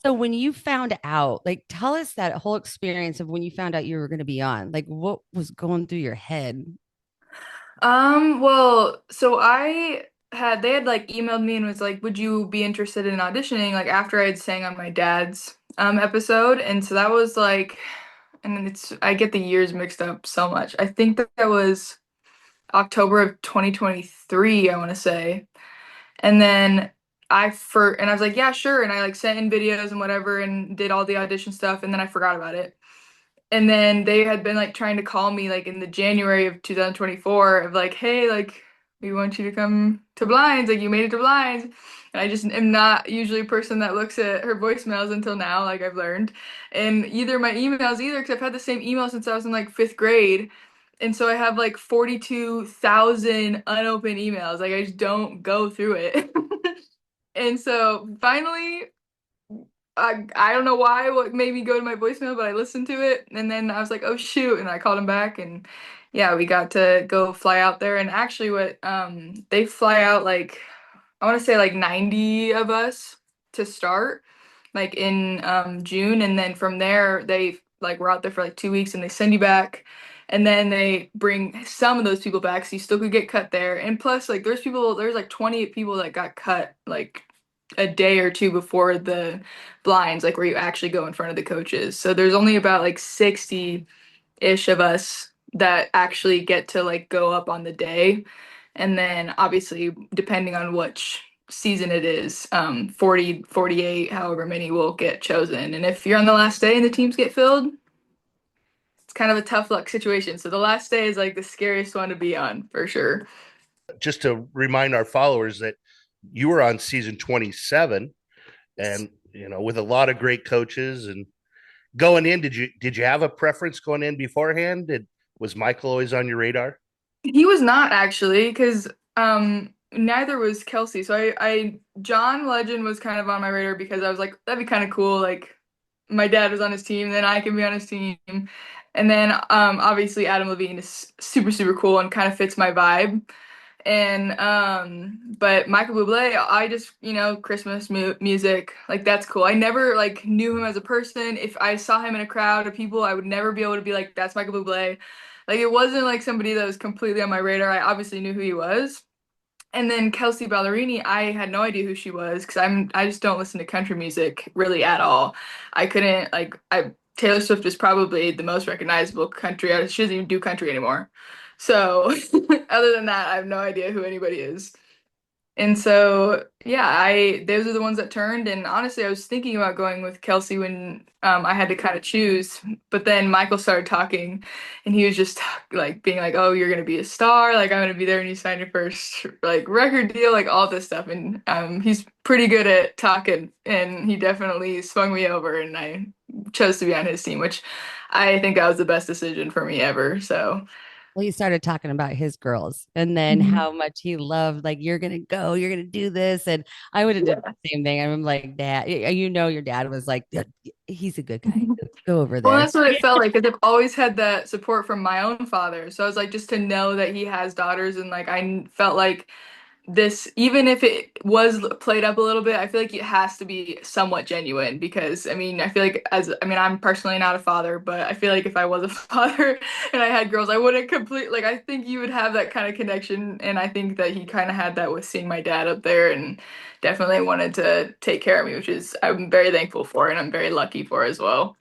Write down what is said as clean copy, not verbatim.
So when you found out, like, tell us that whole experience of when you found out you were going to be on. Like, what was going through your head? Well, so they had like emailed me and was like, would you be interested in auditioning? Like after I had sang on my dad's episode. And so that was like, and then I get the years mixed up so much. I think that that was October of 2023, I want to say. And then and I was like, yeah, sure. And I like sent in videos and whatever and did all the audition stuff. And then I forgot about it. And then they had been like trying to call me like in the January of 2024 of like, hey, like we want you to come to Blinds, like you made it to Blinds. And I just am not usually a person that looks at her voicemails until now, like I've learned. And either my emails either, because I've had the same email since I was in like fifth grade. And so I have like 42,000 unopened emails. Like I just don't go through it. And so finally I don't know why what made me go to my voicemail, but I listened to it and then I was like, oh shoot, and I called him back and yeah, we got to go fly out there and actually what they fly out like I want to say like 90 of us to start like in June and then from there they like we're out there for like 2 weeks and they send you back and then they bring some of those people back so you still could get cut there and plus like there's like 28 people that got cut like a day or two before the blinds, like where you actually go in front of the coaches. So there's only about like 60-ish of us that actually get to like go up on the day. And then obviously, depending on which season it is, 40, 48, however many will get chosen. And if you're on the last day and the teams get filled, it's kind of a tough luck situation. So the last day is like the scariest one to be on for sure. Just to remind our followers that you were on season 27 and with a lot of great coaches and going in, did you have a preference going in beforehand? Was Michael always on your radar? He was not actually, because neither was Kelsey. So John Legend was kind of on my radar because I was like, that'd be kind of cool. Like my dad was on his team, then I can be on his team. And then obviously Adam Levine is super, super cool and kind of fits my vibe. And but Michael Bublé, I just, Christmas mu music, like that's cool. I never like knew him as a person. If I saw him in a crowd of people, I would never be able to be like, that's Michael Bublé. Like it wasn't like somebody that was completely on my radar. I obviously knew who he was. And then Kelsey Ballerini, I had no idea who she was because I just don't listen to country music really at all. I couldn't like I Taylor Swift is probably the most recognizable country artist. She doesn't even do country anymore. So other than that, I have no idea who anybody is. And so, yeah, I those are the ones that turned. And honestly, I was thinking about going with Kelsey when I had to kind of choose. But then Michael started talking, and he was just like being like, "Oh, you're gonna be a star. Like I'm gonna be there, and you signed your first like record deal, like all this stuff." And he's pretty good at talking, and he definitely swung me over, and I chose to be on his team, which I think that was the best decision for me ever. So. Well, he started talking about his girls and then how much he loved, like, you're going to go, you're going to do this. And I would have did Yeah. the same thing. I'm like, dad, your dad was like, "Yeah, he's a good guy. Go over Well, there." that's what it felt like because I've always had that support from my own father. So I was like, just to know that he has daughters, and like felt like this, even if it was played up a little bit, I feel like it has to be somewhat genuine because I mean, I feel like I'm personally not a father, but I feel like if I was a father and I had girls, I wouldn't like I think you would have that kind of connection, and I think that he kind of had that with seeing my dad up there and definitely wanted to take care of me, which is I'm very thankful for and I'm very lucky for as well.